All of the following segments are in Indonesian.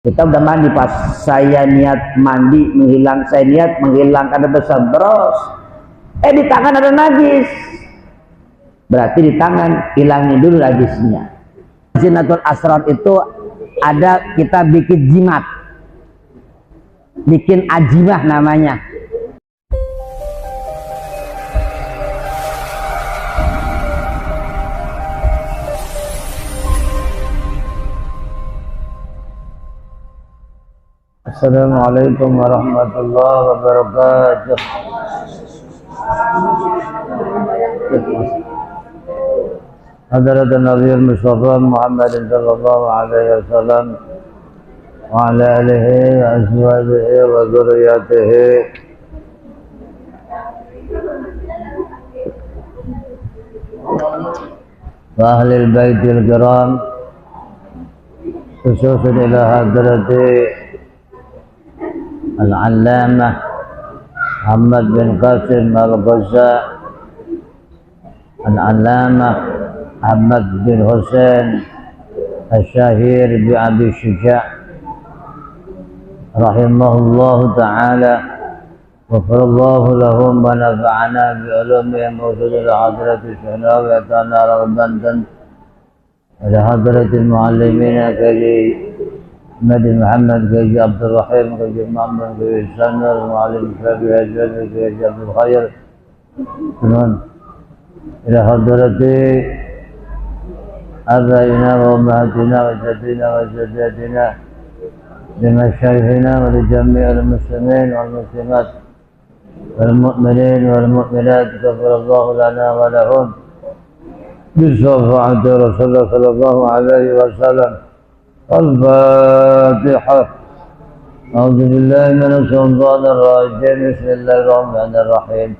Kita udah mandi, pas saya niat mandi saya niat menghilangkan besar bros, di tangan ada najis, berarti di tangan hilangin dulu najisnya. Zinatul asrar itu ada, kita bikin jimat, bikin ajimah namanya. Assalamualaikum warahmatullahi wabarakatuh. Hadratan Nabi Mustafa Muhammad sallallahu alaihi wasallam wa ala alihi wa azwajihi wa dzurriyyatihi wa ahlil baitil kiram, khususan ila hadrati Al-Allamah Muhammad bin Qasim Al-Ghazza, Al-Allamah Ahmad bin Hussein Al-Shahir bi Abi Syuja' rahimahullahu ta'ala, wafarallahu lahum wa nafa'ana bi ulumihim wa sudul hadrati syahna wa ta'ala rabbantan ila hadrati muallimina kali Nabi Muhammad Gaji Abdul Rahim Gaji Muhammad Gaji Sanar Mu'alim Syafi Hajjal Gaji Abdul Khair ila hadrati abaina wa ummahatina wa jadina wa jadatina lima syarihina wa li jami'il muslimin wal muslimat wal mu'minin wal mu'minat ghafirallahu lana wa lahum bisafa'ati Rasulullah sallallahu alaihi wasallam. الفاتحة. أعوذ بالله من الشيطان الرجيم. بسم الله الرحمن الرحيم.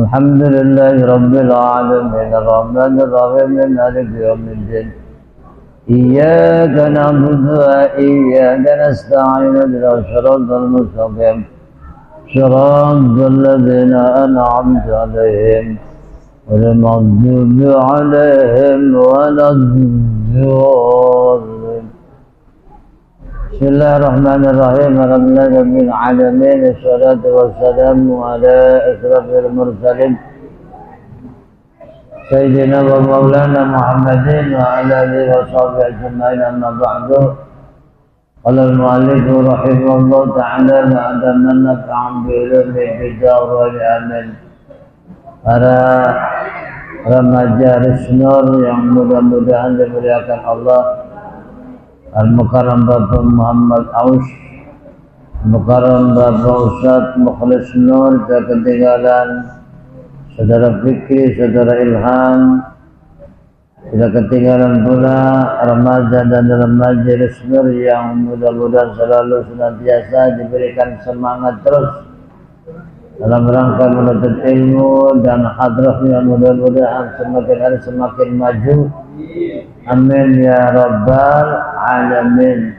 الحمد لله رب العالمين الرحمن الرحيم مالك يوم الدين. إياك نعبد وإياك نستعين اهدنا الصراط المستقيم صراط الذين أنعمت عليهم غير المغضوب عليهم ولا الضالين. Bismillahirrahmanirrahim. Alhamdulillahi rabbil alamin. Wassalatu wassalamu ala asrafil mursalin Sayyidina wa maulana Muhammadin wa ala alihi wa sahbihi ajma'in, amma ba'du. Qala al-mu'allif rahimahullahu ta'ala wa adaman naf'an bi ulumi bid'ah wa amin. Para remaja Risnur yang mudah-mudahan dimuliakan Allah, Al-Mukarram Bapak Muhammad Aus, Al-Mukarram Bapak Ustadz Mukhlis Nur, tak ketinggalan Saudara Fikri, Saudara Ilham, tidak ketinggalan pula remaja dan remaja Risnur yang mudah-mudahan selalu senantiasa diberikan semangat terus dalam rangka menuntut ilmu dan hadrahnya, mudah-mudahan semakin hari semakin maju. Amin ya rabbal alamin.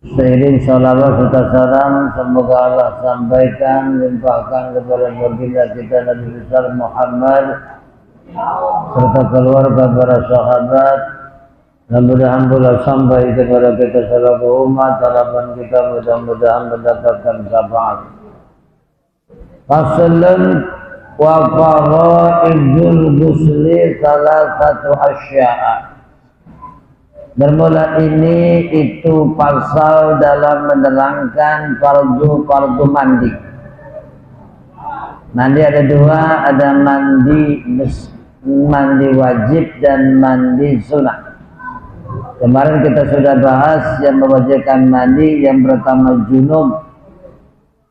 Seiring salawat serta salam semoga Allah sampaikan, limpahkan kepada baginda kita Nabi besar Muhammad serta keluarga para sahabat, dan mudah-mudahan pula sampai kepada kita seluruh umat. Harapan kita mudah-mudahan mendapatkan syafaat. Faslun wa faraidul ghusli salah satu asya'a. Bermula ini itu pasal dalam menerangkan fardu mandi. Mandi ada dua, ada mandi wajib dan mandi sunnah. Kemarin kita sudah bahas yang mewajibkan mandi, yang pertama junub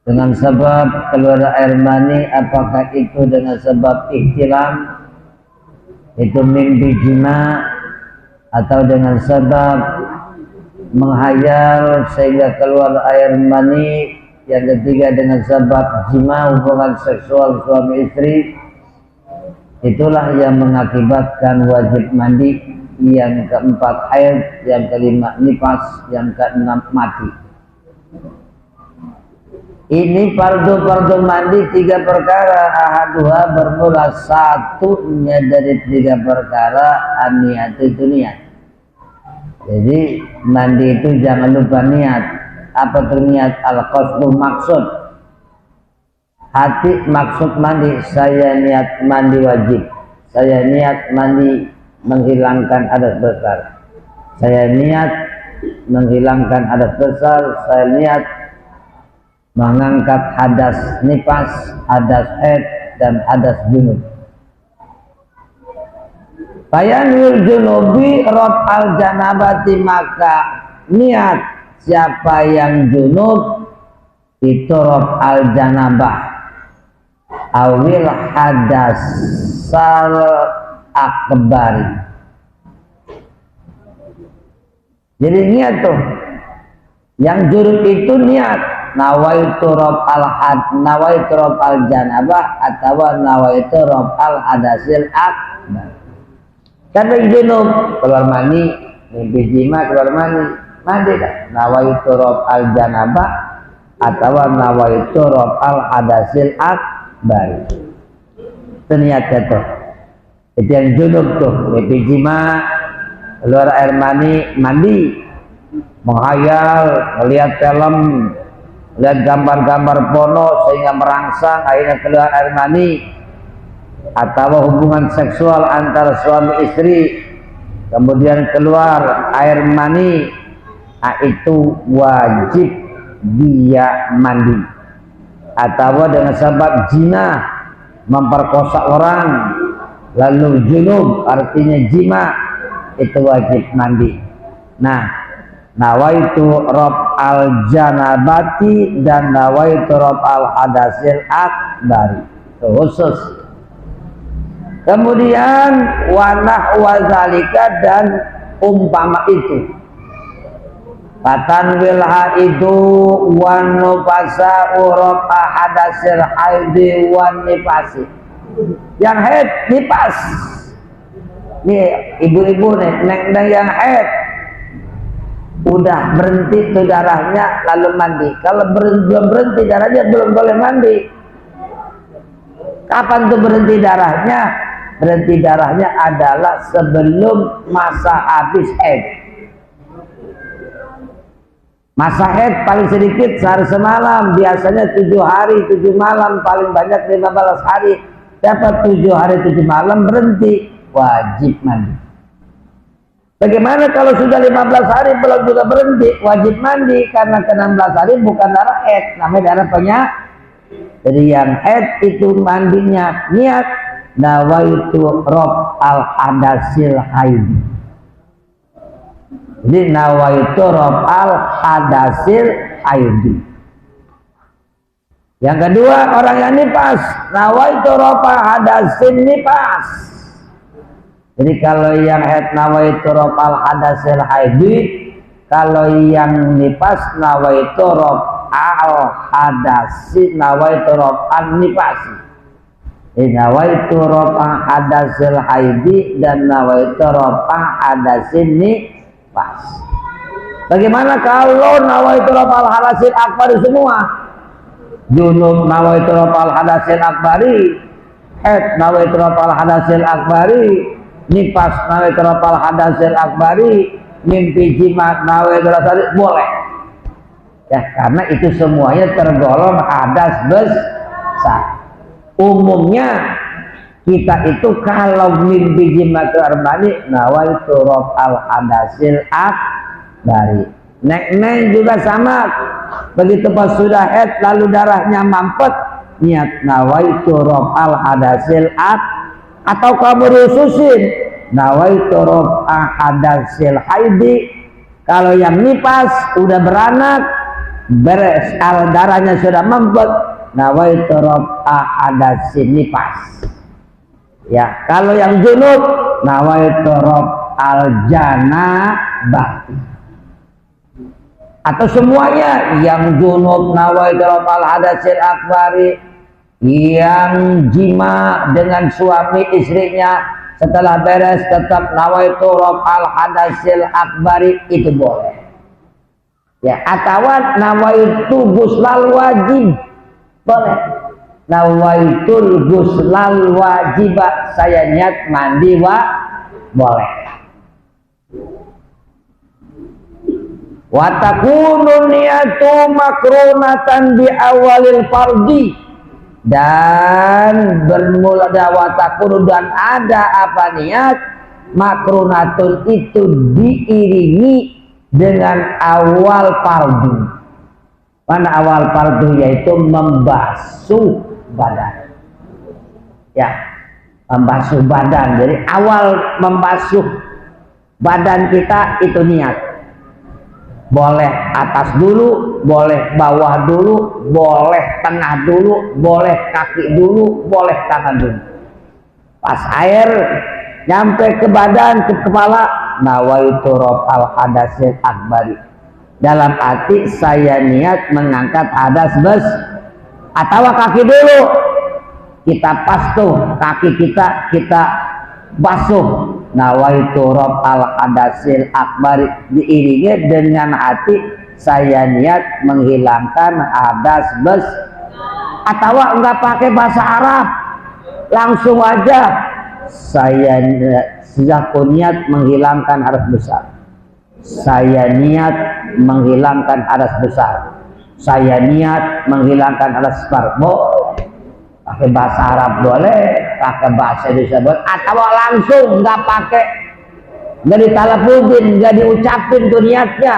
dengan sebab keluar air mani, apakah itu dengan sebab ihtilam, itu mimpi jima, atau dengan sebab menghayal sehingga keluar air mani. Yang ketiga dengan sebab jima, hubungan seksual suami istri. Itulah yang mengakibatkan wajib mandi. Yang keempat haid, yang kelima nifas, yang keenam mati. Ini fardu mandi tiga perkara. Ahaduha bermula satunya dari tiga perkara, aniyat itu niat. Jadi mandi itu jangan lupa niat. Apa itu niat? Al-qasdu maksud. Hati maksud mandi, saya niat mandi wajib. Saya niat mandi menghilangkan hadas besar. Saya niat menghilangkan hadas besar. Saya niat mengangkat hadas nifas, hadas haid, dan hadas junub. Fayanwil junubi rob al janabati, maka niat siapa yang junub itu rob al janabah awil hadas sal akbari. Jadi niat tuh yang junub itu niat nawaitu rob al had, nawaitu rob al janabah atau nawaitu rob al hadasil akbar. Karena junub keluar mani, mimpi jima keluar mandi dah. Nawaitu rob al janabah atau nawaitu rob al hadasil akbar. Itu niatnya tuh. Itu yang junub tuh, mimpi jima, keluar air mani, mandi, menghayal, melihat film, lihat gambar-gambar porno sehingga merangsang akhirnya keluar air mani, atau hubungan seksual antara suami istri kemudian keluar air mani, itu wajib dia mandi. Atau dengan sebab zina, memperkosa orang lalu junub artinya jima, itu wajib mandi. Nah, nawaitu rob al janabati dan nawaitu rob al hadasil akbari, itu khusus. Kemudian wanah wazalika, dan umpama itu fatanwil haidu wan nufasa urab hadasil haidi wan nifasi. Yang haid nifas nih ibu-ibu nih, neng yang haid udah berhenti tuh darahnya lalu mandi. Kalau belum berhenti darahnya belum boleh mandi. Kapan tuh berhenti darahnya? Berhenti darahnya adalah sebelum masa habis haid. Masa haid paling sedikit sehari semalam, biasanya 7 hari 7 malam, paling banyak 15 hari. Dapat 7 hari 7 malam berhenti, wajib mandi. Bagaimana kalau sudah 15 hari belum juga berhenti? Wajib mandi, karena ke 16 hari bukan darah haid, namanya darah penyakit. Jadi yang haid itu mandinya niat nawaitu rob al hadasil haid. Jadi nawaitu rob al hadasil haid. Yang kedua orang yang nifas, nawaitu rob al hadasil nifas. Jadi kalau yang haid nawaitu rob al hadasil haid, kalau yang nifas nawaitu rob al hadasil, nawaitu rob al nifasi. Nawaitu roba hadasil haidi dan nawaitu roba hadasil nifas. Bagaimana kalau nawaitu roba hadasil akbari semua? Junub nawaitu roba hadasil akbari, haid nawaitu roba hadasil akbari, nifas nawaitu roba hadasil akbari, mimpi jima nawaitu roba, boleh. Ya, karena itu semuanya tergolong hadas besar. Umumnya kita itu kalau mimpi jima keluar mani nawaitu rob al hadasil akbari. Nek juga sama, begitu pas sudah haid lalu darahnya mampet, niat nawaitu rob al hadasil atau kamu khususin nawaitu rob al hadasil haidi. Kalau yang nifas udah beranak beres, al darahnya sudah mampet, nawaitu rob hadasin nifas. Ya, kalau yang junub nawaitu rob al janabah. Atau semuanya, yang junub nawaitu rob al hadasil akbari, yang jima dengan suami istrinya setelah beres tetap nawaitu rob al hadasil akbari, itu boleh. Ya, atau nawaitu guslal wajib, boleh. Nawaitul guslal wajibah, saya niat mandi boleh. Wa takunu niyatu makrunatan bi awalil fardi, dan bermula wa takunu, dan ada apa niat makrunatun itu diiringi dengan awal fardu. Mana awal fardu? Yaitu membasuh badan. Ya, membasuh badan. Jadi awal membasuh badan kita itu niat. Boleh atas dulu, boleh bawah dulu, boleh tengah dulu, boleh kaki dulu, boleh tangan dulu. Pas air nyampe ke badan, ke kepala, nawaitu raf'al hadasil akbari. Dalam hati saya niat mengangkat hadas atau kaki dulu. Kita pas tuh kaki kita basuh. Nawaitu raf'al hadasil akbari, diiringi dengan hati saya niat menghilangkan hadas atau enggak pakai bahasa Arab, langsung aja saya niat menghilangkan hadas besar. Saya niat menghilangkan hadas besar. Saya niat menghilangkan hadas besar. Pakai bahasa Arab boleh, pakai bahasa Indonesia boleh, atau langsung nggak pakai, nggak diteleponin, nggak diucapin tuh niatnya.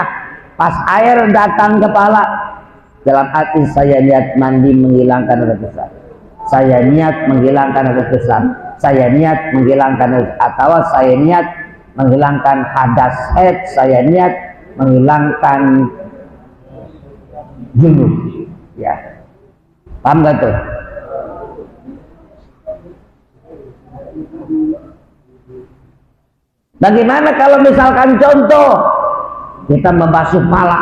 Pas air datang kepala, dalam hati saya niat mandi menghilangkan hadas besar. Saya niat menghilangkan hadas besar. Saya niat menghilangkan hadas, atau saya niat menghilangkan hadas haid. Saya niat menghilangkan junub. Ya, paham nggak tuh? Bagaimana kalau misalkan contoh kita membasuh pala,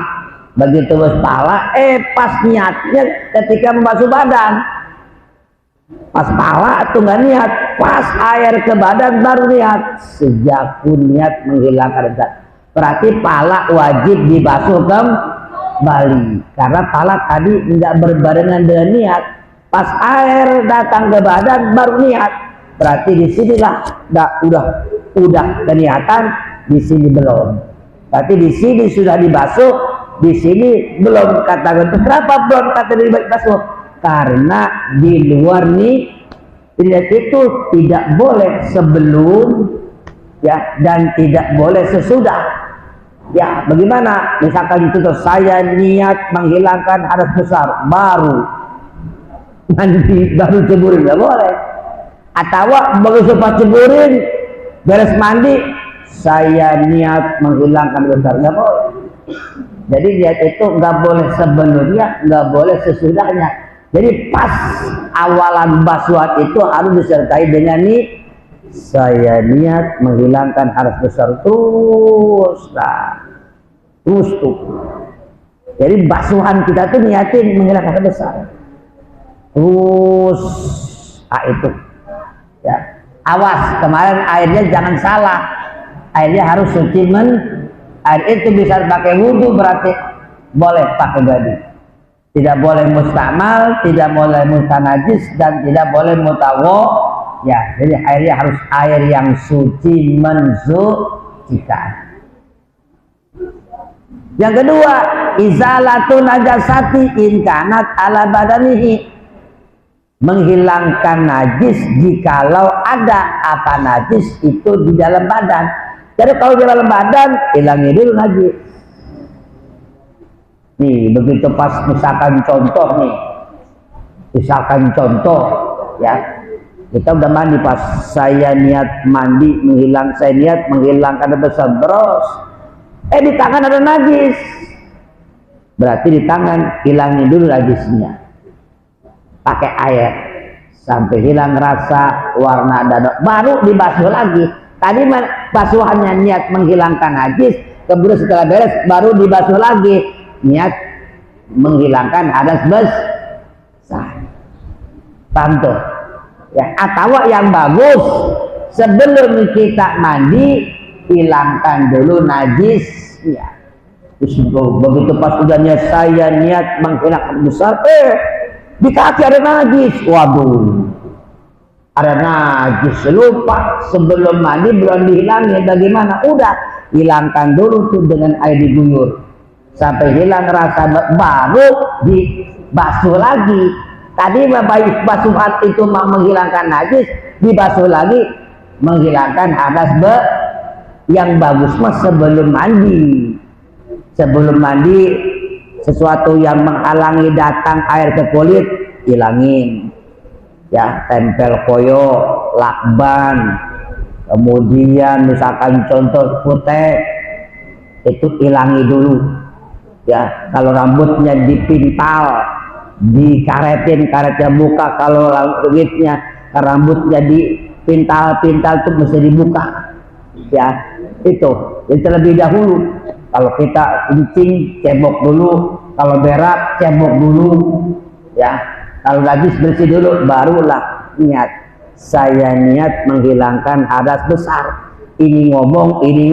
begitu pala, pas niatnya ketika membasuh badan, pas pala itu nggak niat, pas air ke badan baru niat. Sejak niat menghilangkan zat, berarti pala wajib dibasuh kembali, karena pala tadi nggak berbarengan dengan niat. Pas air datang ke badan baru niat, berarti disinilah udah kelihatan, di sini belum. Tapi di sini sudah dibasuh, di sini belum. Kata kenapa belum kata dibasuh? Karena di luar nih itu tidak boleh sebelum, ya, dan tidak boleh sesudah. Ya, bagaimana? Misalkan itu tuh saya niat menghilangkan hadas besar, baru mandi, baru ceburin, nggak boleh. Atau begitu pas ceburin, beres mandi, saya niat menghilangkan besar, nggak boleh. Jadi niat itu nggak boleh sebelumnya, nggak boleh sesudahnya. Jadi pas awalan basuhan itu harus disertai dengan nih, saya niat menghilangkan hadas besar, terus tuh. Jadi basuhan kita tuh niatin menghilangkan hadas besar, terus itu. Ya, awas kemarin airnya jangan salah, airnya harus suci air itu bisa pakai wudhu, berarti boleh pakai baju, tidak boleh mustakmal, tidak boleh mutanajis, dan tidak boleh mutawo. Ya, jadi airnya harus air yang suci mensucikan. Yang kedua, izalatu najasati in kanat ala badanihi, menghilangkan najis jikalau ada apa najis itu di dalam badan. Jadi kalau di dalam badan, hilangin dulu najis. Nih, begitu pas misalkan contoh ya, kita udah mandi, pas saya niat mandi saya niat menghilangkan besar, terus di tangan ada najis, berarti di tangan hilangin dulu najisnya, pakai air sampai hilang rasa, warna, dan baru dibasuh lagi. Tadi basuhannya niat menghilangkan najis, kemudian setelah beres baru dibasuh lagi, niat menghilangkan hadas besar. Paham tuh? Ya, atau yang bagus, sebelum kita mandi hilangkan dulu najisnya. Begitu pas udah niat saya niat menghilangkan besar, di kaki ada najis, waduh, ada najis, lupa sebelum mandi belum dihilangin, bagaimana? Udah hilangkan dulu tuh dengan air diguyur, sampai hilang rasa, baru dibasuh lagi. Tadi basuhan itu menghilangkan najis, dibasuh lagi menghilangkan hadas yang bagus mah sebelum mandi. Sebelum mandi, sesuatu yang menghalangi datang air ke kulit hilangin, ya, tempel koyo, lakban, kemudian misalkan contoh kutek itu hilangi dulu, ya. Kalau rambutnya dipintal, dikaretin, karetnya buka. Kalau rambutnya dipintal-pintal itu mesti dibuka, ya. Itu terlebih dahulu. Kalau kita kencing, cebok dulu. Kalau berak, cebok dulu, ya. Kalau najis bersih dulu, barulah niat. Saya niat menghilangkan hadas besar. Ini ngomong, ini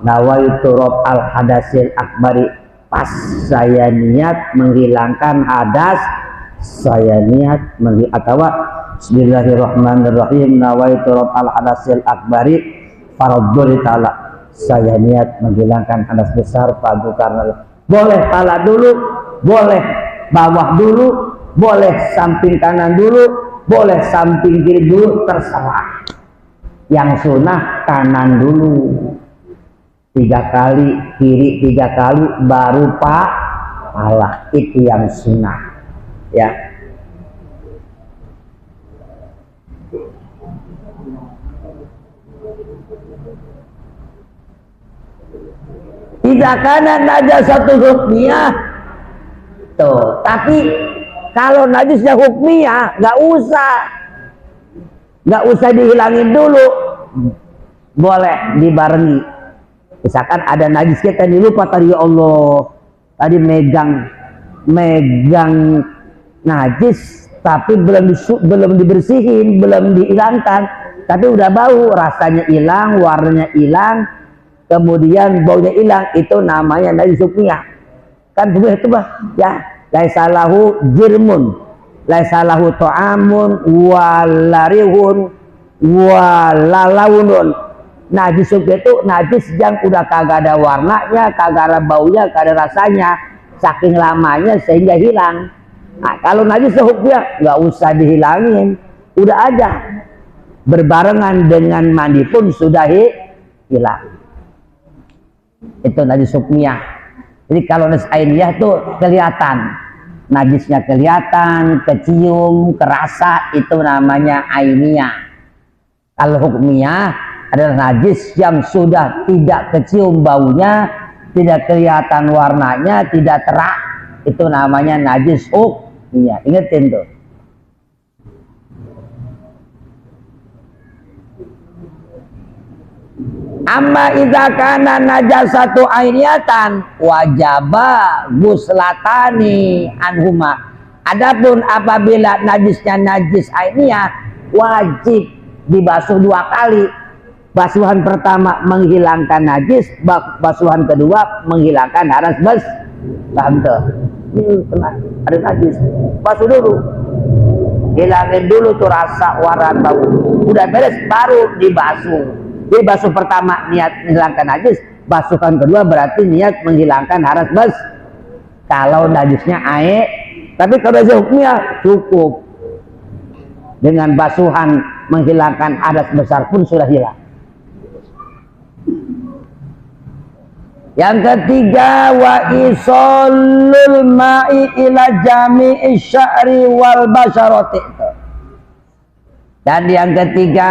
nawaitu al hadasil akbari. Pas saya niat menghilangkan hadas, saya niat atau bismillahirrahmanirrahim, nawaitu al hadasil akbari faradhuri ta'ala. Saya niat menghilangkan hadas besar padu karena boleh pala dulu, boleh bawah dulu, boleh samping kanan dulu, boleh samping kiri dulu, terserah. Yang sunnah kanan dulu 3 kali, kiri 3 kali, baru pala. Itu yang sunnah, ya. Tidak karena najasatu hukmiyah tuh, tapi kalau najisnya hukmiyah nggak usah dihilangin dulu, boleh dibarengi. Misalkan ada najis kita lupa tadi, ya Allah, tadi megang najis tapi belum dibersihin, belum dihilangkan, tapi udah bau, rasanya hilang, warnanya hilang, kemudian baunya hilang, itu namanya najis hukmiyah. Kan itu ya, laisa lahu jirmun, laisa lahu ta'amun walarihun walalaunun. Najis itu najis yang udah kagak ada warnanya, kagak ada baunya, kagak ada rasanya, saking lamanya sehingga hilang. Nah, kalau najis hukmiyah nggak usah dihilangin, udah aja berbarengan dengan mandi pun sudah hilang. Itu najis hukmiyah. Jadi kalau najis ainiyah tuh kelihatan, najisnya kelihatan, kecium, kerasa, itu namanya ainiyah. Kalau hukmiyah adalah najis yang sudah tidak kecium baunya, tidak kelihatan warnanya, tidak terang, itu namanya najis hukmiyah. Ingetin tuh. Amma idza kana najasatu ainiyatan wajaba guslatani anhuma. Adapun apabila najisnya najis ainiyah, wajib dibasuh 2 kali. Basuhan pertama menghilangkan najis, basuhan kedua menghilangkan hadas besar. Ini kena ada najis, basuh dulu, hilangin dulu tuh rasa, warna, bau. Udah beres baru dibasuh. Jadi basuh pertama niat menghilangkan najis, basuhan kedua berarti niat menghilangkan hadas besar. Kalau najisnya air, tapi kalau najis hukmiyah cukup dengan basuhan menghilangkan hadas besar pun sudah hilang. Yang ketiga, wa isolul ma'i ila jami'i sya'ri wal basyarati. Dan yang ketiga,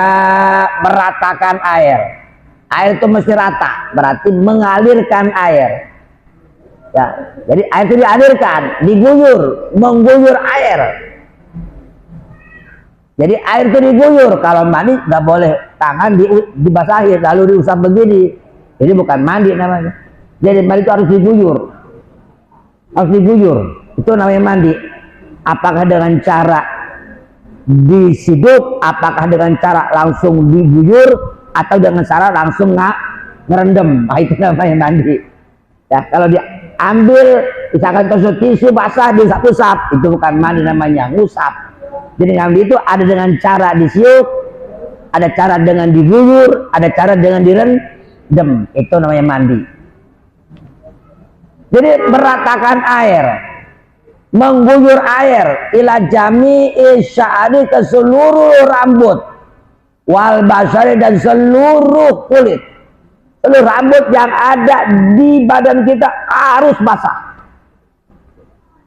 meratakan air. Air itu mesti rata, berarti mengalirkan air. Ya, jadi air itu dialirkan, diguyur, mengguyur air. Jadi air itu diguyur. Kalau mandi nggak boleh tangan dibasahin lalu diusap begini. Ini bukan mandi namanya. Jadi mandi itu harus diguyur. Harus diguyur. Itu namanya mandi. Apakah dengan cara disiduk, apakah dengan cara langsung diguyur, atau dengan cara langsung ngerendam. Nah, itu namanya mandi. Ya, kalau diambil misalkan tusuk tisu basah diusap-usap, itu bukan mandi namanya, ngusap. Jadi mandi itu ada dengan cara disiuk, ada cara dengan diguyur, ada cara dengan direndam. Itu namanya mandi. Jadi meratakan air, mengguyur air ila jami'i sya'ri ke seluruh rambut, wal basari dan seluruh kulit. Seluruh rambut yang ada di badan kita harus basah.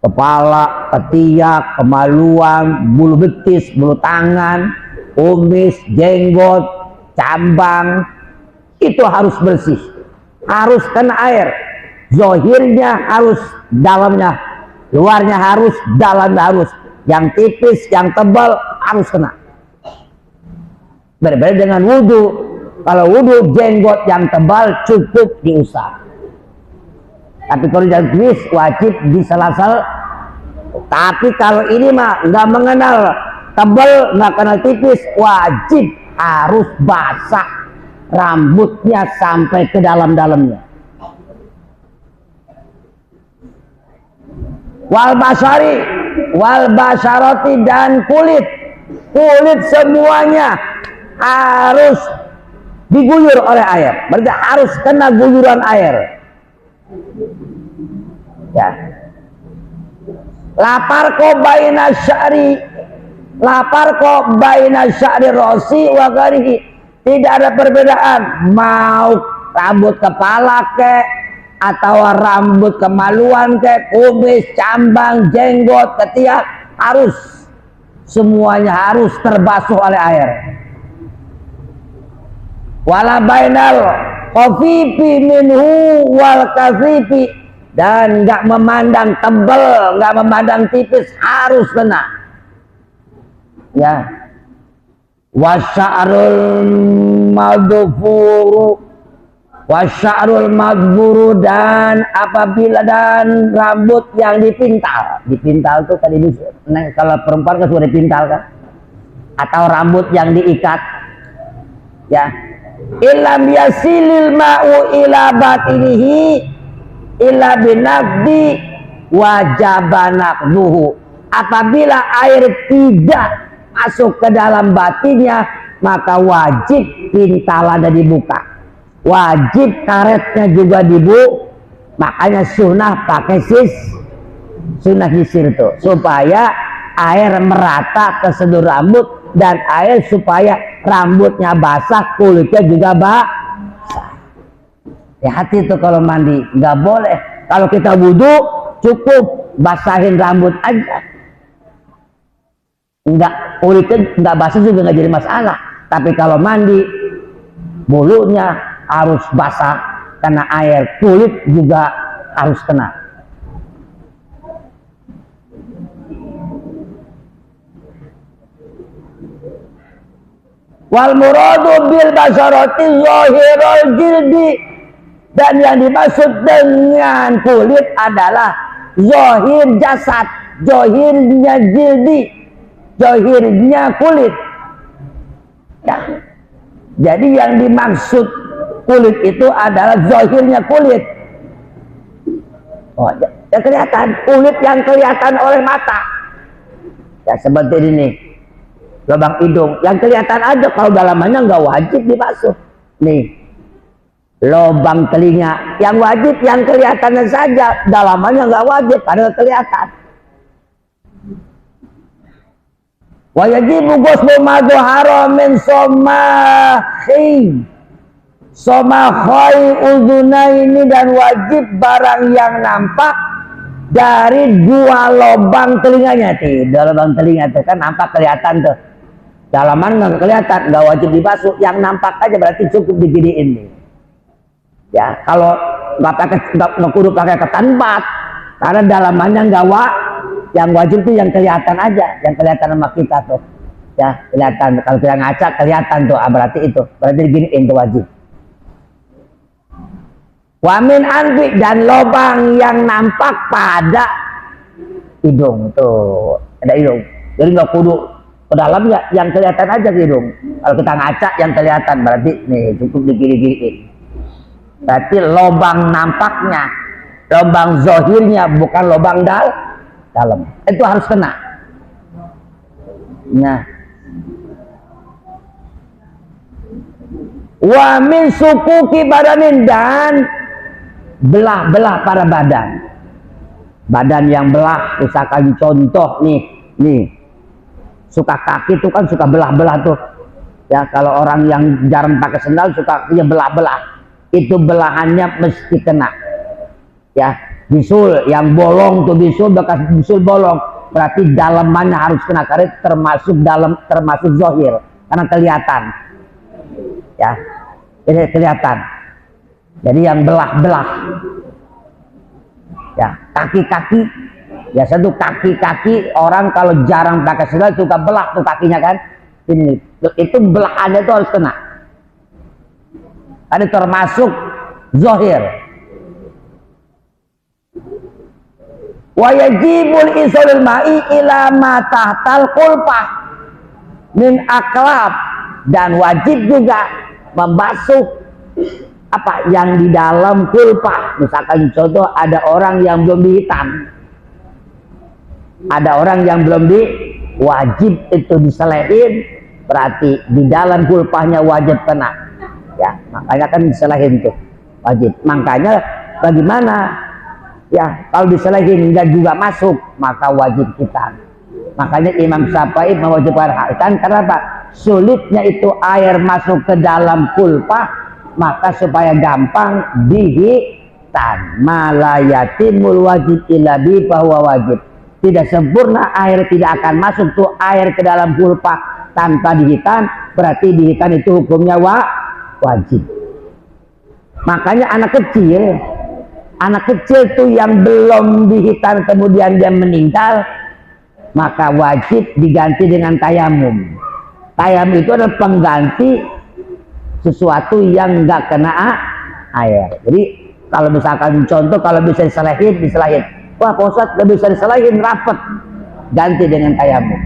Kepala, ketiak, kemaluan, bulu betis, bulu tangan, kumis, jenggot, cambang, itu harus bersih, harus kena air. Zohirnya harus, dalamnya, luarnya harus, dalamnya harus. Yang tipis, yang tebal harus kena. Berbeda dengan wudhu. Kalau wudhu, jenggot yang tebal cukup diusap. Tapi kalau yang tipis wajib disela-sela. Tapi kalau ini mah nggak mengenal tebal, nggak kenal tipis, wajib harus basah rambutnya sampai ke dalam-dalamnya. Wal basari, wal basarati dan kulit, kulit semuanya harus diguyur oleh air. Berarti harus kena guyuran air. Ya. Lapar ko baina sya'ri, lapar ko baina sya'ri rosi wa garihi. Tidak ada perbedaan mau rambut kepala ke atau rambut kemaluan ke, kumis, cambang, jenggot, ketiak, harus semuanya harus terbasuh oleh air. Wala bainal khafifi minhu wal kafifi, dan nggak memandang tebal, nggak memandang tipis, harus kena. Ya. Wasya'rul madfuru, wasya'rul madfuru, dan apabila dan rambut yang dipintal. Dipintal tuh tadi kalau perempuan kan sudah dipintal kan, atau rambut yang diikat. Ya. Illam yasilil ma'u ila batinihi illa binaqdi wajaba naqduhu. Apabila air tidak masuk ke dalam batinnya, maka wajib pintalannya dibuka, wajib karetnya juga dibuka. Makanya sunnah pakai sunnah sisir itu supaya air merata ke seluruh rambut, dan air supaya rambutnya basah, kulitnya juga basah. Hati-hati itu kalau mandi, nggak boleh. Kalau kita wudhu cukup basahin rambut aja, enggak, kulitnya enggak basah juga enggak jadi masalah. Tapi kalau mandi, bulunya harus basah karena air, kulit juga harus kena. Wal muradu bil basarati zahirul jildi, dan yang dimaksud dengan kulit adalah zahir jasad, zahirnya jildi, zahirnya kulit. Ya. Jadi yang dimaksud kulit itu adalah zahirnya kulit. Oh, yang kelihatan, kulit yang kelihatan oleh mata. Ya seperti ini, lubang hidung, yang kelihatan aja, kalau dalamannya nggak wajib dibasuh. Nih, lubang telinga, yang wajib yang kelihatannya saja, dalamannya nggak wajib, padahal kelihatan. Wa yajibu ghuslu ma dhahara min somakhai uzunaini, dan wajib barang yang nampak dari dua lubang telinganya. Tidak, lubang telinga itu kan nampak, kelihatan tuh, dalaman nggak kelihatan, nggak wajib dibasuh. Yang nampak aja berarti cukup diginiin nih. Ya, kalau nggak kudu pakai ketan bat, karena dalamannya nggak yang wajib tuh yang kelihatan aja, yang kelihatan sama kita tuh, ya kelihatan. Kalau kita ngaca kelihatan tuh, berarti itu, berarti diginiin tuh wajib. Wamin anfi, dan lubang yang nampak pada hidung tuh, ada hidung, jadi nggak kudu ke dalam, ya yang kelihatan aja ke hidung. Kalau kita ngaca yang kelihatan, berarti nih cukup digini-giniin. Berarti lubang nampaknya, lubang zohirnya, bukan lubang dalam, itu harus kena. Nah, wa min sukuki badanin, dan belah-belah pada badan yang belah. Misalkan contoh nih suka kaki itu kan suka belah-belah tuh ya. Kalau orang yang jarang pakai sendal suka kakinya belah-belah, itu belahannya mesti kena ya. Bisul yang bolong tuh, bisul bekas bisul bolong, berarti dalamannya harus kena karet, termasuk zahir karena kelihatan ya. Jadi kelihatan, jadi yang belah-belah ya. Kaki-kaki biasa tuh, kaki-kaki orang kalau jarang pakai sendal suka belah tuh kakinya kan. Ini itu belahannya itu harus kena, ada termasuk zahir. Wa yajibul isalul ma'i ila ma tahtal qulpah min aklab, dan wajib juga membasuh apa yang di dalam kulpah. Misalkan contoh ada orang yang belum dihitan, ada orang yang belum wajib itu diselehin, berarti di dalam kulpahnya wajib kena ya. Makanya kan diselehin tuh wajib. Makanya bagaimana ya, kalau diselehin enggak juga masuk, maka wajib hitan. Makanya Imam Syafi'i mewajibkan hitan karena apa? Sulitnya itu air masuk ke dalam kulpah, maka supaya gampang dihitan. Malayatimul wajib illa bi bahwa wajib. Tidak sempurna air, tidak akan masuk tuh air ke dalam kulpah tanpa dihitan, berarti dihitan itu hukumnya wajib. Makanya anak kecil tuh yang belum dihitan kemudian dia meninggal, maka wajib diganti dengan tayamum. Tayamum itu adalah pengganti sesuatu yang enggak kena air. Jadi kalau misalkan contoh, kalau bisa diselahin. Wah Pak Ustadz nggak bisa diselahin, rapet, ganti dengan tayamum.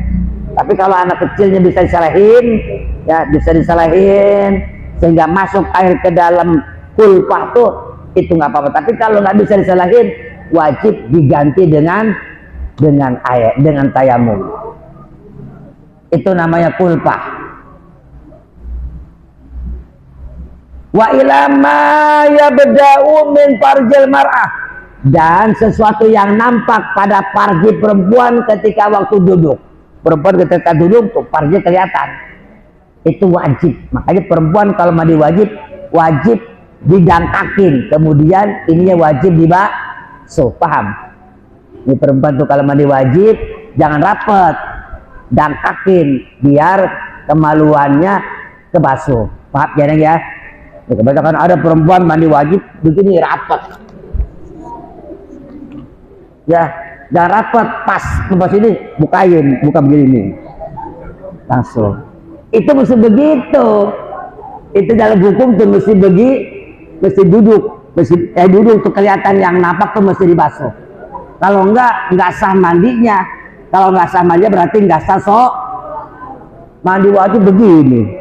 Tapi kalau anak kecilnya bisa diselahin, ya bisa diselahin sehingga masuk air ke dalam kulpah tuh, itu nggak apa-apa. Tapi kalau nggak bisa diselahin, wajib diganti dengan air, dengan tayamum. Itu namanya kulpah. Wa ilama yabda'u min farjil mar'ah, dan sesuatu yang nampak pada farji perempuan ketika waktu duduk. Perempuan ketika duduk tuh farji kelihatan, itu wajib. Makanya perempuan kalau mandi wajib didangkakin, kemudian ininya wajib dibasuh. Paham? Ini perempuan tuh kalau mandi wajib jangan rapet, dangkakin biar kemaluannya kebasuh. Paham ya ya? Kebanyakan ada perempuan mandi wajib begini rapet. Ya, jangan rapat, pas lepas ini buka begini langsung. Itu mesti begitu. Itu dalam hukum tuh mesti duduk, duduk tuh kelihatan yang nampak tuh mesti dibasuh. Kalau enggak sah mandinya. Kalau enggak sah mandinya berarti enggak sah mandi wajib begini.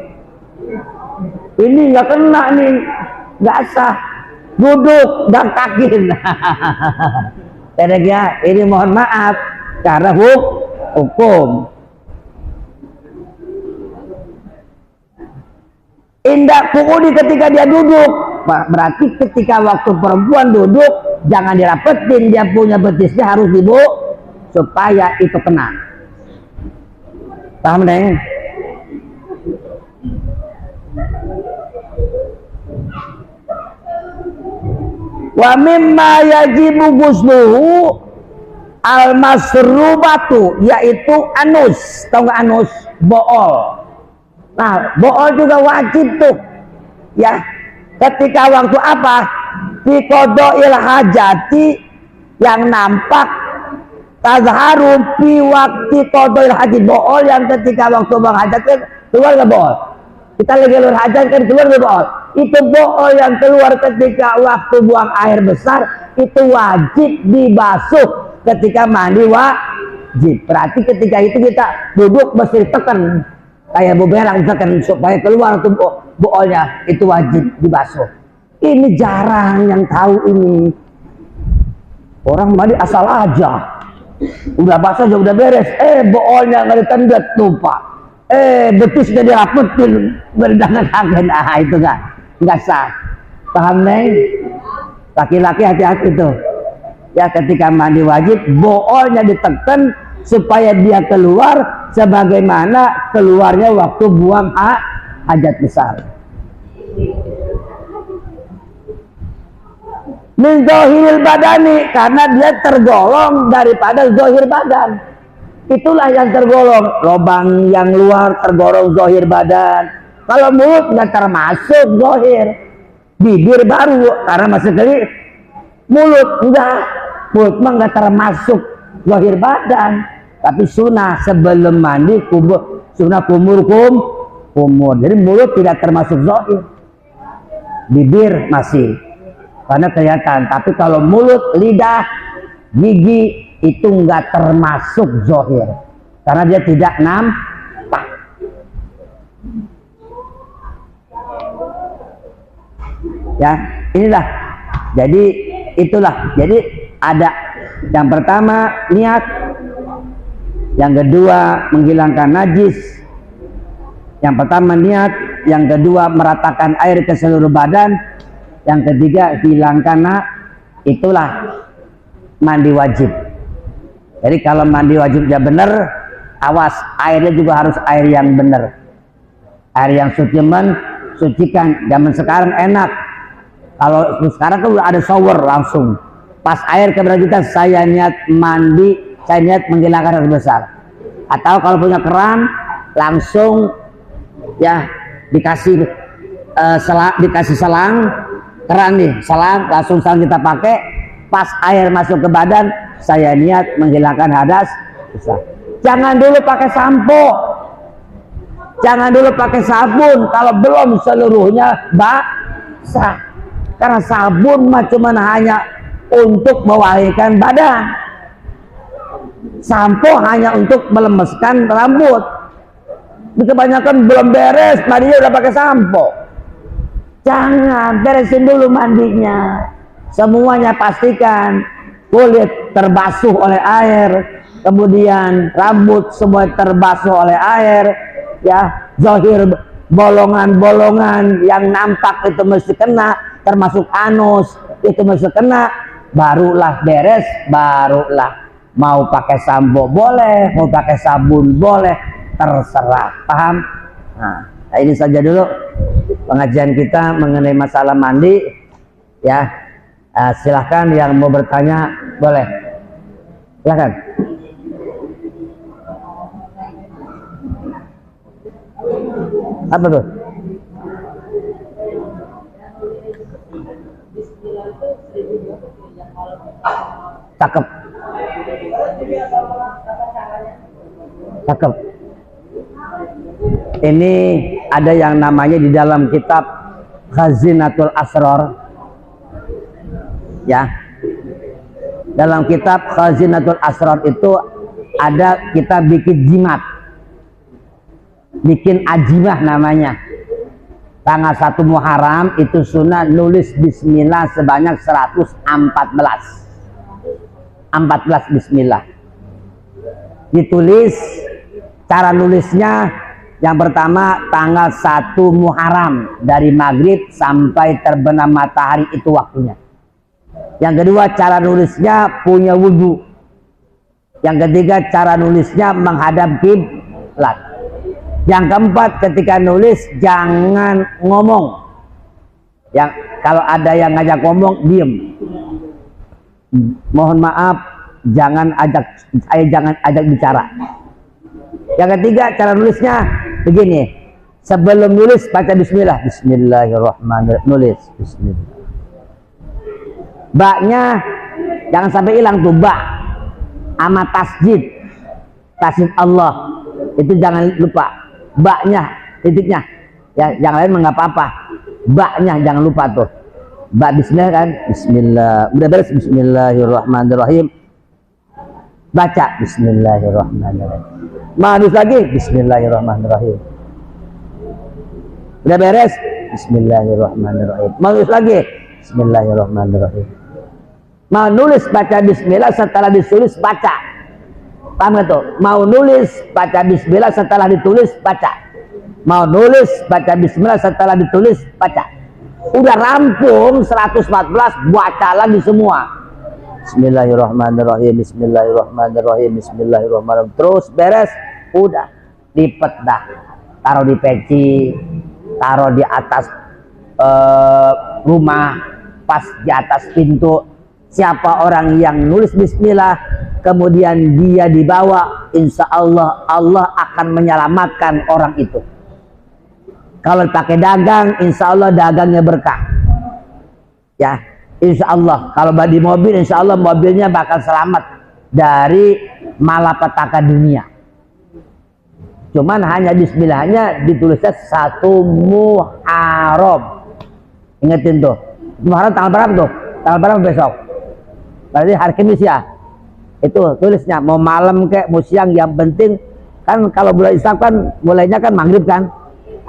Ini enggak kena nih, enggak sah. Duduk dan kakin. Ya, ini mohon maaf karena hukum. Indah kuudi ketika dia duduk, berarti ketika waktu perempuan duduk jangan dirapetin, dia punya betisnya harus supaya itu kena. Paham deh? Wa mimma yajibu ghusluhu al-masrubatu, yaitu anus. Tahu nggak anus? Bool. Nah, bool juga wajib tuh ya. Ketika waktu apa? Fi qada'il hajati, yang nampak tazharu fi waqti qada'il hajati. Bool yang ketika waktu buang hajat keluar nggak bool? Kita lagi keluar hajat kan keluar nggak bool? Itu bool yang keluar ketika waktu buang air besar, itu wajib dibasuh ketika mandi wajib. Berarti ketika itu kita duduk mesti tekan kayak bumerang, tekan supaya keluar tuh boolnya, itu wajib dibasuh. Ini jarang yang tahu ini. Orang mandi asal aja, udah basah aja udah beres, boolnya nggak ditendet lupa, betisnya dirapetin berdangan, itu nggak sah. Paham neng? Laki-laki hati-hati tuh. Ya, ketika mandi wajib, boolnya ditekan supaya dia keluar sebagaimana keluarnya waktu buang hajat besar. Min zahiril badani, karena dia tergolong daripada zahir badan. Itulah yang tergolong. Lubang yang luar tergolong zahir badan. Kalau mulut nggak termasuk zahir. Bibir baru karena masih kali. Mulut enggak. Mulut mah nggak termasuk zahir badan. Tapi sunnah sebelum mandi sunnah kumur. Jadi mulut tidak termasuk zahir. Bibir masih. Karena kelihatan, tapi kalau mulut, lidah, gigi itu nggak termasuk zahir, karena dia tidak nampak. Ya, inilah. Jadi itulah. Jadi ada yang pertama niat, yang kedua menghilangkan najis, yang pertama niat, yang kedua meratakan air ke seluruh badan. Yang ketiga hilangkan, itulah mandi wajib. Jadi kalau mandi wajibnya benar, awas airnya juga harus air yang benar. Air yang suci sucikan. Zaman sekarang enak. Kalau sekarang kan udah ada shower langsung. Pas air keberlanjutan saya niat mandi, saya niat menghilangkan air besar. Atau kalau punya keran langsung ya dikasih selang. Keran nih, selang, langsung selang kita pakai. Pas air masuk ke badan, saya niat menghilangkan hadas besar. Jangan dulu pakai sampo, jangan dulu pakai sabun kalau belum seluruhnya basah. Karena sabun mah cuma hanya untuk mewangikan badan, sampo hanya untuk melemeskan rambut. Kebanyakan belum beres, mandinya udah pakai sampo. Jangan, beresin dulu mandinya. Semuanya pastikan kulit terbasuh oleh air, kemudian rambut semua terbasuh oleh air, ya, zahir bolongan-bolongan yang nampak itu mesti kena, termasuk anus itu mesti kena, barulah beres, barulah mau pakai sampo boleh, mau pakai sabun boleh, terserah. Paham? Nah, ini saja dulu pengajian kita mengenai masalah mandi, ya. Silahkan yang mau bertanya boleh, silahkan. Apa tuh? Cakep, cakep. Ini ada yang namanya di dalam kitab Khazinatul Asrar, ya. Dalam kitab Khazinatul Asrar itu ada kita bikin jimat, bikin ajimah namanya. Tanggal 1 Muharram itu sunnah nulis bismillah sebanyak 14 bismillah. Ditulis, cara nulisnya yang pertama tanggal 1 Muharram dari maghrib sampai terbenam matahari itu waktunya. Yang kedua cara nulisnya punya wudhu. Yang ketiga cara nulisnya menghadap kiblat. Yang keempat ketika nulis jangan ngomong. Yang kalau ada yang ngajak ngomong diem. Mohon maaf, jangan ajak bicara. Yang ketiga cara nulisnya begini, sebelum nulis baca bismillah, bismillahirrahmanirrahim, nulis bismillah. Baknya jangan sampai hilang tuh, bak sama tasjid Allah itu jangan lupa, baknya titiknya ya, yang lain nggak apa-apa, baknya jangan lupa tuh, bak bismillah kan, bismillah, udah beres bismillahirrahmanirrahim, baca bismillahirrahmanirrahim, manus lagi bismillahirrahmanirrahim, udah beres bismillahirrahmanirrahim, manus lagi bismillahirrahmanirrahim. Mau nulis baca bismillah, setelah ditulis baca, paham gak tuh? Mau nulis baca bismillah, setelah ditulis baca, mau nulis baca bismillah, setelah ditulis baca. Udah rampung 114, baca lagi semua. Bismillahirrahmanirrahim, Bismillahirrahmanirrahim, Bismillahirrahmanirrahim. Terus beres, udah lipet dah. Taruh di peci, taruh di atas rumah, pas di atas pintu. Siapa orang yang nulis bismillah, kemudian dia dibawa, insya Allah Allah akan menyelamatkan orang itu. Kalau pakai dagang, insya Allah dagangnya berkah. Ya, insya Allah. Kalau di mobil, insya Allah mobilnya bakal selamat dari malapetaka dunia. Cuman hanya bismillahnya ditulisnya 1 Muharram. Ingetin tuh. Muharram tanggal berapa tuh? Tanggal berapa besok? Berarti hari Kamis ya. Itu tulisnya mau malam kayak mau siang, yang penting kan kalau bulan Islam kan mulainya kan maghrib kan,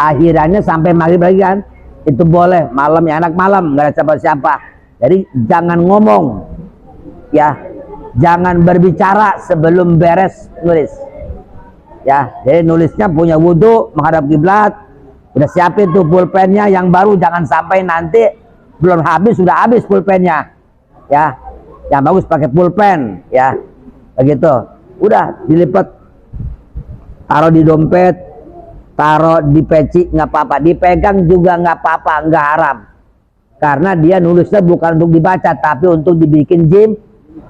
akhirannya sampai maghrib lagi kan, itu boleh malam ya, anak malam nggak ada siapa-siapa. Jadi jangan ngomong ya, jangan berbicara sebelum beres nulis ya. Jadi nulisnya punya wudhu, menghadap kiblat, udah siapin tuh pulpennya yang baru, jangan sampai nanti belum habis sudah habis pulpennya ya. Yang bagus pakai pulpen ya, begitu. Udah dilipat, taruh di dompet, taruh di peci, nggak apa-apa. Dipegang juga nggak apa-apa, nggak haram. Karena dia nulisnya bukan untuk dibaca, tapi untuk dibikin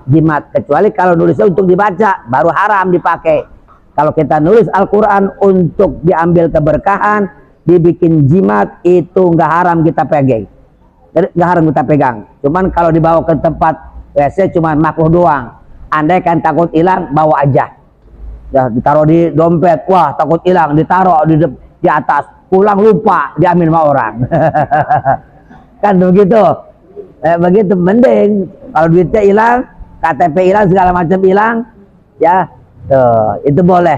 jimat. Kecuali kalau nulisnya untuk dibaca, baru haram dipakai. Kalau kita nulis Al-Quran untuk diambil keberkahan, dibikin jimat, itu nggak haram kita pegang. Nggak haram kita pegang. Cuman kalau dibawa ke tempat biasanya cuma makruh doang. Andai kan takut hilang, bawa aja. Ya, ditaruh di dompet, wah takut hilang, ditaruh di atas, pulang lupa, diambil sama orang. Kan begitu. Begitu mending kalau duitnya hilang, KTP hilang, segala macam hilang, ya. Tuh, itu boleh.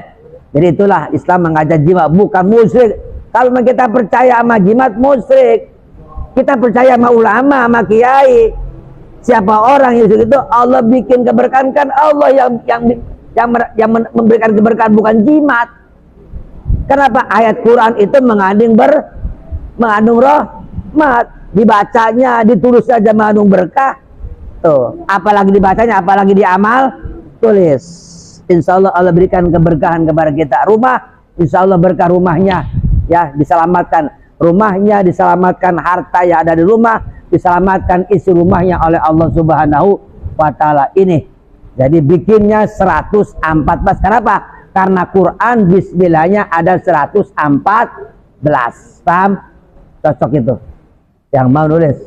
Jadi itulah Islam mengajar jimat, bukan musyrik. Kalau kita percaya sama jimat, musyrik. Kita percaya sama ulama, sama kiai. Siapa orang yang itu Allah bikin keberkahan, kan Allah yang memberikan keberkahan, bukan jimat. Kenapa ayat Quran itu mengandung rahmat, dibacanya, ditulis saja mengandung berkah. Tuh, apalagi dibacanya, apalagi diamal tulis. Insya Allah Allah berikan keberkahan kepada kita. Rumah, insya Allah berkah rumahnya ya, diselamatkan rumahnya, diselamatkan harta yang ada di rumah, diselamatkan isi rumahnya oleh Allah Subhanahu wa Ta'ala ini. Jadi bikinnya 114. Kenapa? Karena Quran bismillahnya ada 114. Paham? Cocok itu. Yang mau nulis.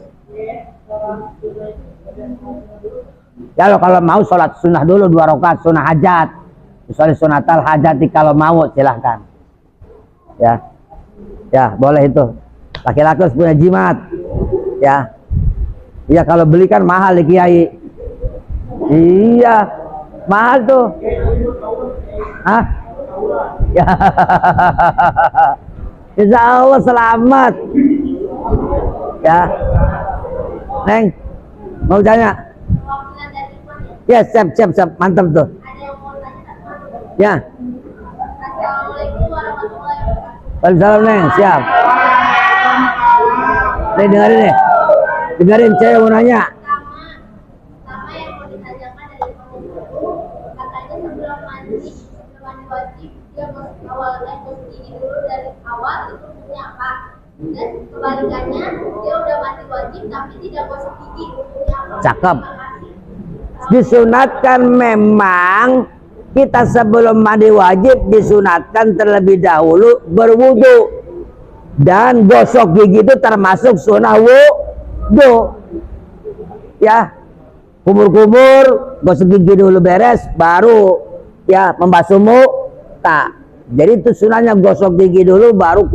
Ya kalau mau sholat sunnah dulu 2 rakaat sunnah hajat. Misalnya sunatal hajati, kalau mau silahkan. Ya. Ya, boleh itu. Laki-laki harus punya jimat. Ya. Iya, kalau beli kan mahal di kiai. Iya, mahal tuh. Hah? Ya. Insya Allah selamat. Ya. Neng, mau tanya? Ya, siap. Mantap tuh. Ya. Waalaikumsalam, Neng. Siap. Nih, dengerin nih. Dengerin, cewek mau nanya. Sama yang mau ditanyakan dari katanya sebelum mandi wajib dia awalnya gigi dulu dari awal, itu hukumnya apa? Dan kebalikannya dia udah mandi wajib tapi tidak gosok gigi, hukumnya apa? Cakep. Disunatkan memang kita sebelum mandi wajib disunatkan terlebih dahulu berwudu, dan gosok gigi itu termasuk sunnah wudu ya. Kumur-kumur, gosok gigi dulu beres, baru ya membasuh muka. Jadi itu sunahnya, gosok gigi dulu, baru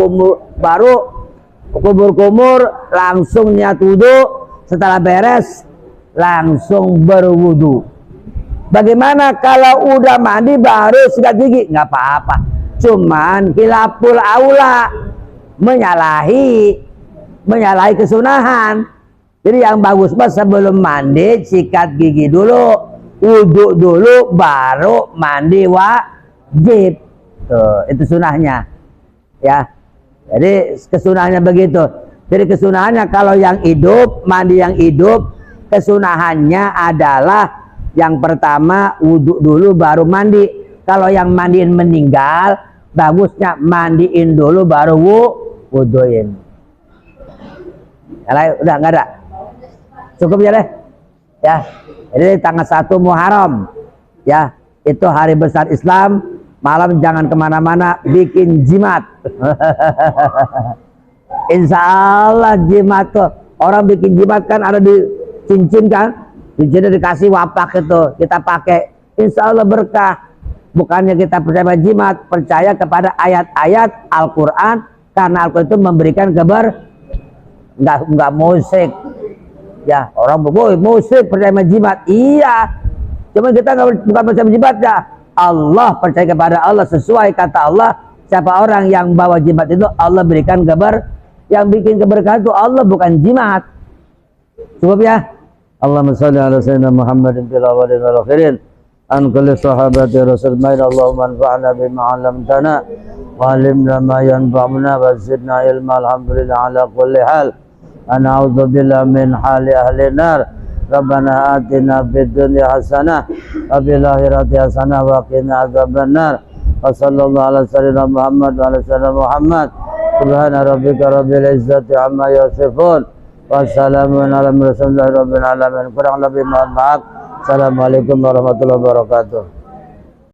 kumur-kumur, langsung niat wudu, setelah beres langsung berwudu. Bagaimana kalau udah mandi baru sikat gigi? Nggak apa-apa, cuman khilaful aula, menyalahi kesunahan. Jadi yang bagus mas sebelum mandi sikat gigi dulu, wudhu dulu, baru mandi wajib. Tuh, itu sunahnya ya. Jadi kesunahnya begitu. Jadi kesunahannya kalau yang hidup, mandi yang hidup, kesunahannya adalah yang pertama wudhu dulu baru mandi. Kalau yang mandiin meninggal, bagusnya mandiin dulu baru wudhuin. Udah nggak ada, cukup ya deh. Ya, ini tanggal 1 Muharram. Ya, itu hari besar Islam. Malam jangan kemana-mana, bikin jimat. Insya Allah jimat tuh, orang bikin jimat kan ada di cincin kan, cincinnya dikasih wapak itu, kita pakai, insya Allah berkah. Bukannya kita percaya jimat, percaya kepada ayat-ayat Al-Quran, karena Al-Quran itu memberikan kabar, nggak musik. Ya, orang boy musik percaya jimat, iya. Cuma kita bukan percaya jimat ya. Allah, percaya kepada Allah sesuai kata Allah. Siapa orang yang bawa jimat itu Allah berikan kabar, yang bikin keberkahan itu Allah bukan jimat. Cukup ya. Allahumma shalli ala sayyidina Muhammadin fil awwalin wal akhirin an kulli sahabati rasul main. Allahumma anfa'na bima 'allamtana wa 'allimna ma yanfa'una wa zidna ilma. Alhamdulillah ala kulli hal. Ana a'udzu billahi min hali ahli nar. Rabbana atina fid dunya hasanah wa fil akhirati hasanah wa qina adzabannar. Wa sallallahu ala sayyidina Muhammad wa ala sayyidina Muhammad. Subhana rabbika rabbil izzati amma yasifun wa salamun ala mursalin rabbil alamin. Kurang lebih mohon maaf. Assalamualaikum warahmatullahi wabarakatuh.